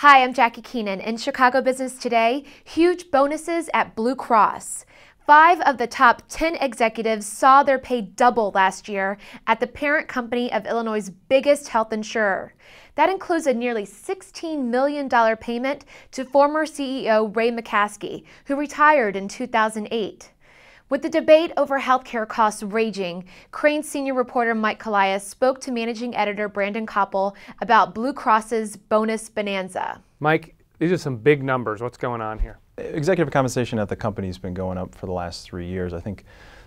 Hi, I'm Jackie Keenan. In Chicago Business Today, huge bonuses at Blue Cross. 5 of the top 10 executives saw their pay double last year at the parent company of Illinois' biggest health insurer. That includes a nearly $16 million payment to former CEO Ray McCaskey, who retired in 2008. With the debate over healthcare costs raging, Crain's senior reporter Mike Callias spoke to managing editor Brandon Koppel about Blue Cross's bonus bonanza. Mike, these are some big numbers. What's going on here? Executive compensation at the company has been going up for the last 3 years. I think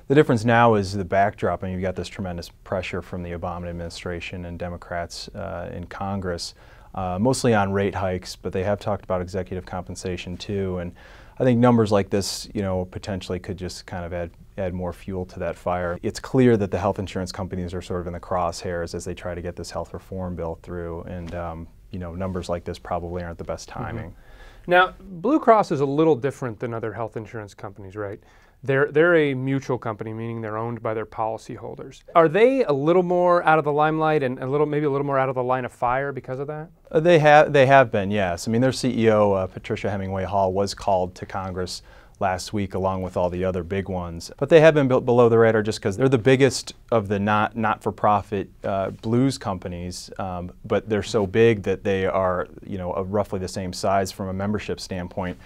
the difference now is the backdrop, and you've got this tremendous pressure from the Obama administration and Democrats in Congress, mostly on rate hikes, but they have talked about executive compensation too. And I think numbers like this, potentially could just kind of add more fuel to that fire. It's clear that the health insurance companies are sort of in the crosshairs as they try to get this health reform bill through, and numbers like this probably aren't the best timing. Mm-hmm. Now, Blue Cross is a little different than other health insurance companies, right? They're a mutual company, meaning they're owned by their policyholders. Are they a little more out of the limelight and maybe a little more out of the line of fire because of that? They have been, yes. I mean, their CEO, Patricia Hemingway Hall, was called to Congress last week along with all the other big ones. But they have been built below the radar just because they're the biggest of the not-for-profit blues companies, but they're so big that they are, roughly the same size from a membership standpoint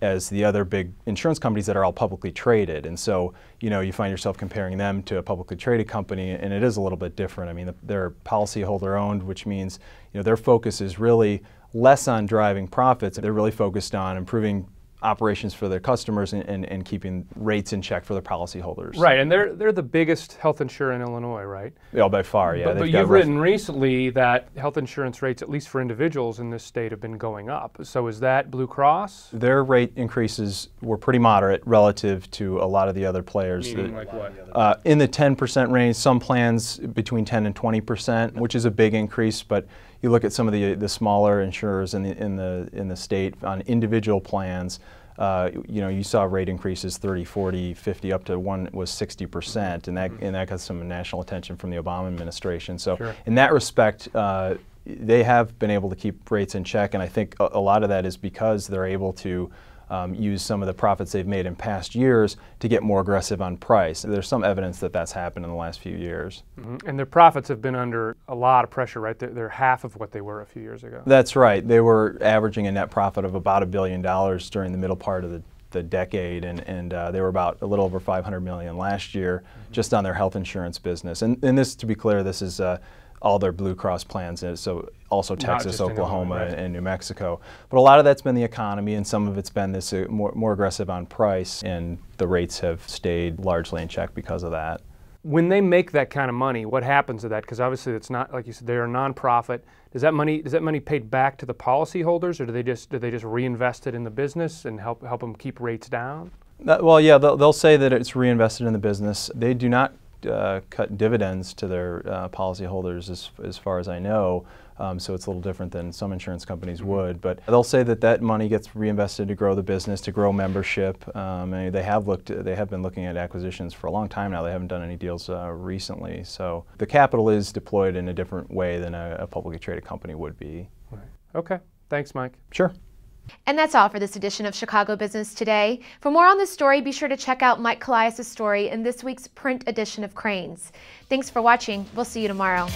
as the other big insurance companies that are all publicly traded. And so, you find yourself comparing them to a publicly traded company, and it is a little bit different. I mean, they're policyholder owned, which means, their focus is really less on driving profits. They're really focused on improving operations for their customers and keeping rates in check for their policyholders. Right, and they're the biggest health insurer in Illinois, right? Yeah, by far, yeah. But you've written recently that health insurance rates, at least for individuals in this state, have been going up. So is that Blue Cross? Their rate increases were pretty moderate relative to a lot of the other players. Meaning like what? In the 10% range, some plans between 10 and 20%, which is a big increase, but you look at some of the smaller insurers in the state on individual plans, you saw rate increases 30, 40, 50, up to one was 60%, and that got some national attention from the Obama administration. So sure. In that respect, they have been able to keep rates in check, and I think a lot of that is because they're able to use some of the profits they've made in past years to get more aggressive on price. There's some evidence that that's happened in the last few years. Mm-hmm. And their profits have been under a lot of pressure, right? They're half of what they were a few years ago. That's right. They were averaging a net profit of about $1 billion during the middle part of the decade, and they were about a little over $500 million last year just on their health insurance business. And this, to be clear, this is all their Blue Cross plans, so also Texas, Oklahoma, Illinois, right, and New Mexico. But a lot of that's been the economy, and some of it's been this more aggressive on price, and the rates have stayed largely in check because of that. When they make that kind of money, what happens to that? Because obviously it's not, like you said, they're a nonprofit. Is that money paid back to the policyholders, or do they just reinvest it in the business and help them keep rates down? Well, yeah, they'll say that it's reinvested in the business. They do not cut dividends to their policyholders, as far as I know, so it's a little different than some insurance companies would. But they'll say that money gets reinvested to grow the business, to grow membership. And they have been looking at acquisitions for a long time now. They haven't done any deals recently. So the capital is deployed in a different way than a publicly traded company would be. Right. Okay. Thanks, Mike. Sure. And that's all for this edition of Chicago Business Today. For more on this story, be sure to check out Mike Callias' story in this week's print edition of Crain's. Thanks for watching. We'll see you tomorrow.